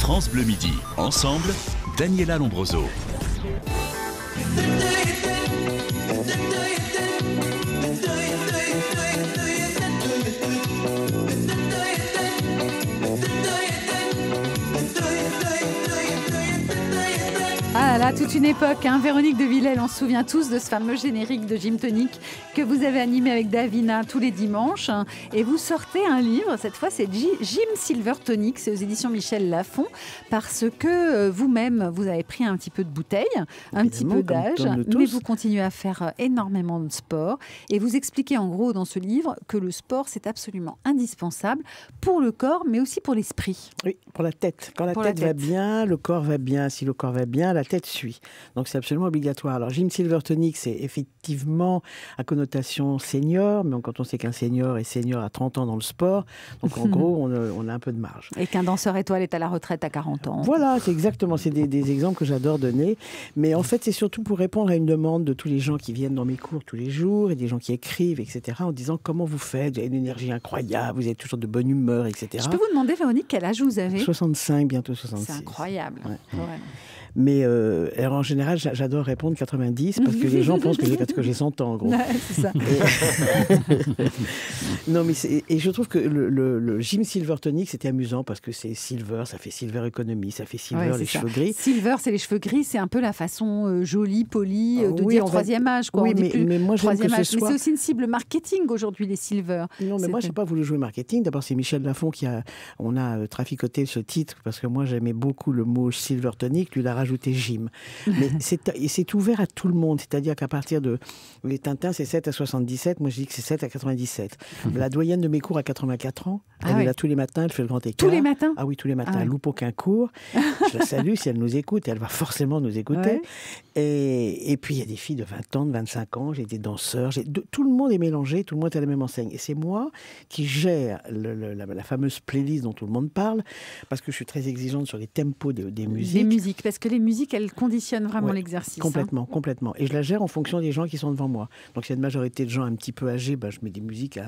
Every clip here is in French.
France Bleu Midi. Ensemble, Daniela Lombroso. Ah là là, toute une époque, hein. Véronique de Villèle, on se souvient tous de ce fameux générique de Gym Tonic que vous avez animé avec Davina tous les dimanches. Et vous sortez un livre, cette fois c'est Gym Silver Tonic, c'est aux éditions Michel Lafon, parce que vous-même, vous avez pris un petit peu de bouteille, un petit peu d'âge, mais vous continuez à faire énormément de sport. Et vous expliquez en gros dans ce livre que le sport, c'est absolument indispensable pour le corps, mais aussi pour l'esprit. Oui, pour la tête. Quand la tête va bien, le corps va bien. Si le corps va bien, la tête suit. Donc c'est absolument obligatoire. Alors Gym Silver Tonic, c'est effectivement à connotation senior, mais quand on sait qu'un senior est senior à 30 ans dans le sport, donc en gros on a un peu de marge. Et qu'un danseur étoile est à la retraite à 40 ans. Voilà, c'est exactement, c'est des exemples que j'adore donner. Mais en fait c'est surtout pour répondre à une demande de tous les gens qui viennent dans mes cours tous les jours, et des gens qui écrivent, etc., en disant comment vous faites, vous avez une énergie incroyable, vous êtes toujours de bonne humeur, etc. Je peux vous demander, Véronique, quel âge vous avez ? 65, bientôt 66. C'est incroyable. Ouais. Ouais. Mais alors en général, j'adore répondre 90 parce que les gens pensent que j'ai 100 ans, en gros. Ouais, c'est ça. Non, mais et je trouve que le Gym Silver Tonic, c'était amusant parce que c'est silver, ça fait silver economy, ça fait silver les cheveux gris. Silver, c'est les cheveux gris, c'est un peu la façon jolie, polie de dire troisième âge. Quoi. Oui, mais moi j'aime que ce soit... Mais c'est aussi une cible marketing aujourd'hui, les silver. Non, mais moi je n'ai pas voulu jouer marketing. D'abord, c'est Michel Lafon on a traficoté ce titre parce que moi j'aimais beaucoup le mot Silver Tonic, lui il a rajouté gym. Mais c'est ouvert à tout le monde, c'est-à-dire qu'à partir de... Les Tintins, c'est 7 à 77, moi je dis que c'est 7 à 97. La doyenne de mes cours à 84 ans, elle est là tous les matins, elle fait le grand écart. Tous les matins ? Ah oui, tous les matins. Elle loupe aucun cours. Je la salue si elle nous écoute, et elle va forcément nous écouter. Ouais. Et puis il y a des filles de 20 ans, de 25 ans, j'ai des danseurs, tout le monde est mélangé, tout le monde est à la même enseigne. Et c'est moi qui gère la fameuse playlist dont tout le monde parle, parce que je suis très exigeante sur les tempos des musiques. Les musiques, parce que les musiques, elles conditionnent vraiment l'exercice. Complètement, complètement. Et je la gère en fonction des gens qui sont devant moi. Donc s'il y a une majorité de gens un petit peu âgés, je mets des musiques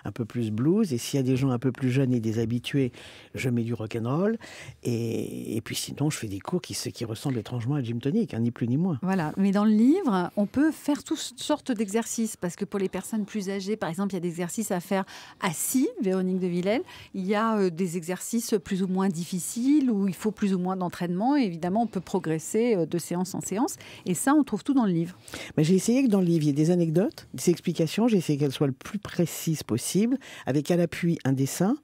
un peu plus blues. Et s'il y a des gens un peu plus jeunes et des habitués, je mets du rock'n'roll. Et puis sinon, je fais des cours qui ressemblent étrangement à Gym Tonic, ni plus ni moins. Voilà. Mais dans le livre, on peut faire toutes sortes d'exercices. Parce que pour les personnes plus âgées, par exemple, il y a des exercices à faire assis, Véronique de Villèle. Il y a des exercices plus ou moins difficiles où il faut plus ou moins d'entraînement. Et évidemment, on peut progresser de séance en séance. Et ça, on trouve tout dans le livre. Mais j'ai essayé que dans le livre, il y ait des anecdotes, des explications. J'ai essayé qu'elles soient le plus précises possible, avec à l'appui un dessin.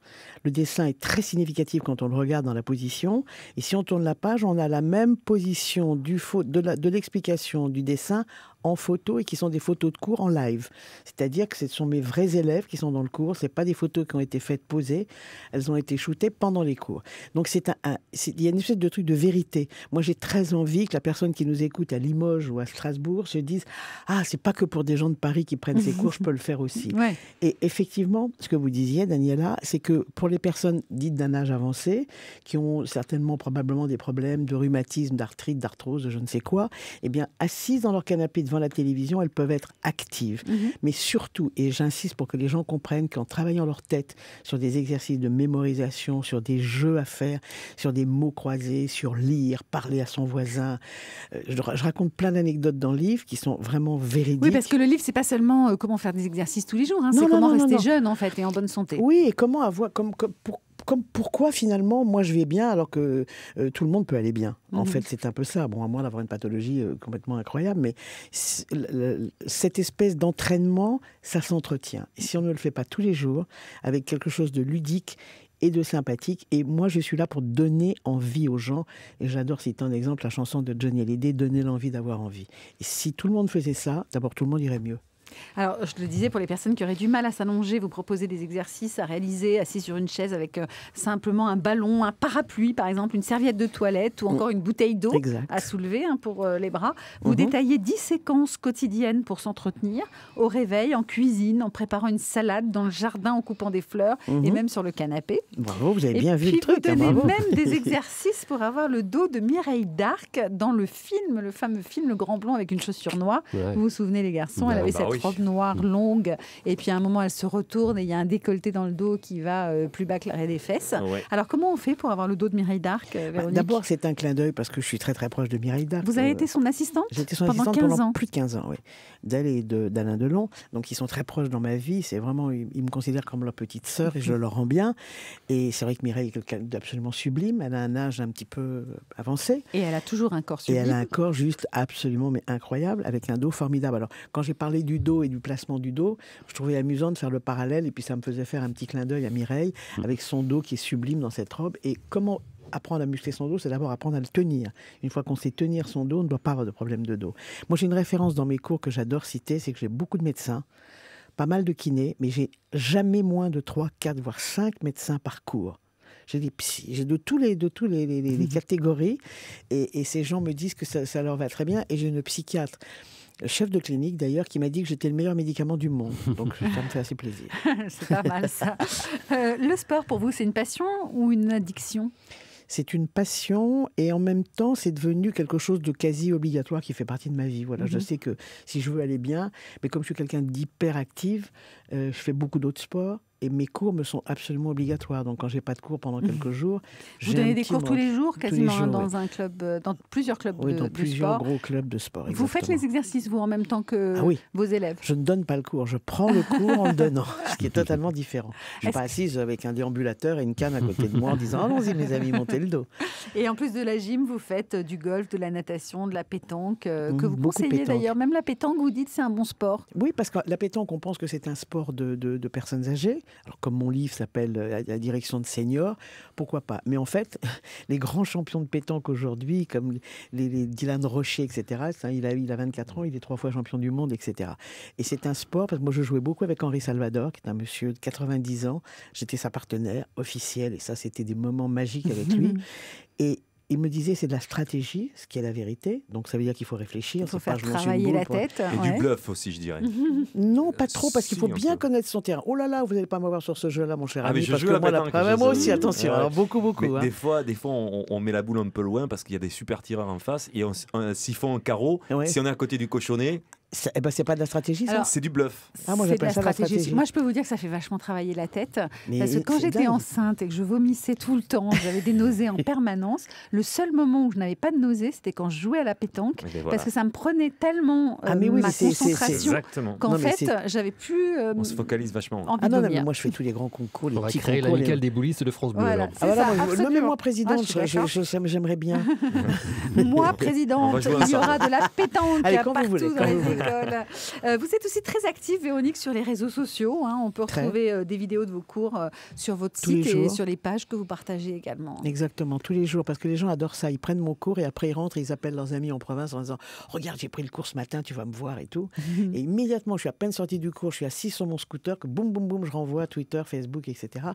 Le dessin est très significatif quand on le regarde dans la position. Et si on tourne la page, on a la même position de l'explication du dessin en photo, et qui sont des photos de cours en live. C'est-à-dire que ce sont mes vrais élèves qui sont dans le cours. Ce n'est pas des photos qui ont été faites posées. Elles ont été shootées pendant les cours. Donc il y a une espèce de truc de vérité. Moi, j'ai très envie que la personne qui nous écoute à Limoges ou à Strasbourg se dise « Ah, c'est pas que pour des gens de Paris qui prennent ces cours, je peux le faire aussi. Ouais. » Et effectivement, ce que vous disiez, Daniela, c'est que pour les personnes dites d'un âge avancé, qui ont certainement, probablement des problèmes de rhumatisme, d'arthrite, d'arthrose, de je ne sais quoi, eh bien, assises dans leur canapé devant la télévision, elles peuvent être actives. Mais surtout, et j'insiste pour que les gens comprennent qu'en travaillant leur tête sur des exercices de mémorisation, sur des jeux à faire, sur des mots croisés, sur lire, parler à son voisin, je raconte plein d'anecdotes dans le livre qui sont vraiment véridiques. Oui, parce que le livre, c'est pas seulement comment faire des exercices tous les jours, c'est comment rester jeune en fait et en bonne santé. Oui, et comment avoir pourquoi finalement moi je vais bien alors que tout le monde peut aller bien. En fait, c'est un peu ça. Bon, à moins d'avoir une pathologie complètement incroyable, mais cette espèce d'entraînement, ça s'entretient. Et si on ne le fait pas tous les jours, avec quelque chose de ludique et de sympathique, et moi je suis là pour donner envie aux gens, et j'adore citer un exemple, la chanson de Johnny Hallyday, donner l'envie d'avoir envie. Et si tout le monde faisait ça, d'abord tout le monde irait mieux. Alors, je le disais, pour les personnes qui auraient du mal à s'allonger, vous proposez des exercices à réaliser assis sur une chaise avec simplement un ballon, un parapluie, par exemple, une serviette de toilette ou encore une bouteille d'eau à soulever pour les bras. Vous détaillez 10 séquences quotidiennes pour s'entretenir, au réveil, en cuisine, en préparant une salade, dans le jardin, en coupant des fleurs et même sur le canapé. Bravo, vous avez bien vu le truc. Et puis, vous donnez même des exercices pour avoir le dos de Mireille d'Arc dans le film, le fameux film Le Grand Blond avec une chaussure noire. Vous vous souvenez, les garçons, elle avait cette robe noire longue, et puis à un moment elle se retourne et il y a un décolleté dans le dos qui va plus bas que l'arrêt des fesses. Ouais. Alors comment on fait pour avoir le dos de Mireille d'Arc, Véronique? D'abord, c'est un clin d'œil parce que je suis très très proche de Mireille d'Arc. Vous avez été son assistante? J'ai été son pendant assistante 15 pendant ans. plus de 15 ans, oui. D'elle et d'Alain Delon. Donc, ils sont très proches dans ma vie. C'est vraiment, ils me considèrent comme leur petite sœur et je leur rends bien. Et c'est vrai que Mireille est quelqu'un d'absolument sublime. Elle a un âge un petit peu avancé. Et elle a toujours un corps Et sublime. elle a un corps juste absolument mais incroyable, avec un dos formidable. Alors, quand j'ai parlé du dos et du placement du dos, je trouvais amusant de faire le parallèle. Et puis, ça me faisait faire un petit clin d'œil à Mireille, avec son dos qui est sublime dans cette robe. Et comment apprendre à muscler son dos, c'est d'abord apprendre à le tenir. Une fois qu'on sait tenir son dos, on ne doit pas avoir de problème de dos. Moi, j'ai une référence dans mes cours que j'adore citer, c'est que j'ai beaucoup de médecins, pas mal de kinés, mais j'ai jamais moins de 3, 4, voire 5 médecins par cours. J'ai des psys, j'ai de tous les catégories, et ces gens me disent que ça leur va très bien. Et j'ai une psychiatre, chef de clinique d'ailleurs, qui m'a dit que j'étais le meilleur médicament du monde. Donc ça me fait assez plaisir. C'est pas mal ça. Le sport pour vous, c'est une passion ou une addiction? C'est une passion et en même temps, c'est devenu quelque chose de quasi obligatoire qui fait partie de ma vie. Voilà, je sais que si je veux aller bien, mais comme je suis quelqu'un d'hyperactive, je fais beaucoup d'autres sports. Et mes cours me sont absolument obligatoires. Donc, quand j'ai pas de cours pendant quelques jours, vous donnez des cours tous les jours, quasiment, jours, dans un club, dans plusieurs clubs oui, de dans sport. plusieurs gros clubs de sport. Vous faites les exercices, vous, en même temps que vos élèves? Je ne donne pas le cours, je prends le cours en le donnant, ce qui est totalement différent. Je ne suis pas assise avec un déambulateur et une canne à côté de moi en disant « Allons-y, mes amis, montez le dos ». Et en plus de la gym, vous faites du golf, de la natation, de la pétanque, que vous beaucoup conseillez pétanque. d'ailleurs. Même la pétanque, vous dites c'est un bon sport. Oui, parce que la pétanque, on pense que c'est un sport de personnes âgées. Alors, comme mon livre s'appelle La direction de seniors, pourquoi pas? Mais en fait, les grands champions de pétanque aujourd'hui, comme les Dylan Rocher, etc., il a 24 ans, il est 3 fois champion du monde, etc. Et c'est un sport, parce que moi je jouais beaucoup avec Henri Salvador, qui est un monsieur de 90 ans. J'étais sa partenaire officielle, et ça, c'était des moments magiques avec lui. Et il me disait c'est de la stratégie, ce qui est la vérité. Donc ça veut dire qu'il faut réfléchir. Il faut faire travailler la tête. Et du bluff aussi, je dirais. Non, pas trop, parce qu'il faut bien peu. connaître son terrain. Oh là là, vous n'allez pas m'avoir sur ce jeu-là, mon cher Ah, mais ami. je Parce joue que à la moi, pétanque, moi aussi, attention. Ouais. Alors, beaucoup. Mais Hein. des fois, on met la boule un peu loin parce qu'il y a des super tireurs en face et s'ils font un carreau, Ouais. si on est à côté du cochonnet, Eh ben, c'est pas de la stratégie, ça. Alors, c'est du bluff. Ah, moi, c'est de j'appelle la ça la stratégie. stratégie. Moi, je peux vous dire que ça fait vachement travailler la tête. Mais Parce que quand c'est j'étais dingue. enceinte et que je vomissais tout le temps, j'avais des nausées en permanence, le seul moment où je n'avais pas de nausées, c'était quand je jouais à la pétanque. Mais voilà. Parce que ça me prenait tellement Ah, mais oui, ma mais c'est- concentration Exactement. qu'en Non, mais fait, j'avais plus On se focalise vachement. envie Ah de non, mais vomir. moi, je fais tous les grands concours, les On va petits créer concours. l'amicale des boulistes de France Bleu. Voilà. alors. Ah voilà, C'est ça, moi, absolument. nommez-moi présidente, Ah, je suis j'aimerais bien. Moi, On va présidente, jouer il y aura de la pétanque Allez, quand vous partout voulez, dans quand les vous voulez. écoles. Vous êtes aussi très active, Véronique, sur les réseaux sociaux. Hein. On peut Très. retrouver des vidéos de vos cours sur votre Tous les site et jours. sur les pages que vous partagez également. Exactement, tous les jours, parce que les gens adorent ça. Ils prennent mon cours et après ils rentrent et ils appellent leurs amis en province en disant « Regarde, j'ai pris le cours ce matin, tu vas me voir et tout. » Et immédiatement, je suis à peine sorti du cours, je suis assis sur mon scooter, que boum, boum, boum, je renvoie Twitter, Facebook, etc.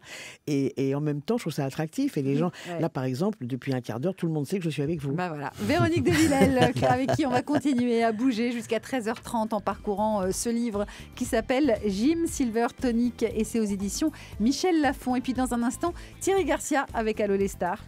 Et en même temps, je trouve ça attractif. Et les gens, Ouais. là par exemple, depuis un quart d'heure, tout le monde sait que je suis avec vous. Bah voilà. Véronique de Villèle, avec qui on va continuer à bouger jusqu'à 13h30 en parcourant ce livre qui s'appelle Gym Silver Tonic et c'est aux éditions Michel Lafon. Et puis dans un instant, Thierry Garcia avec Allô les stars.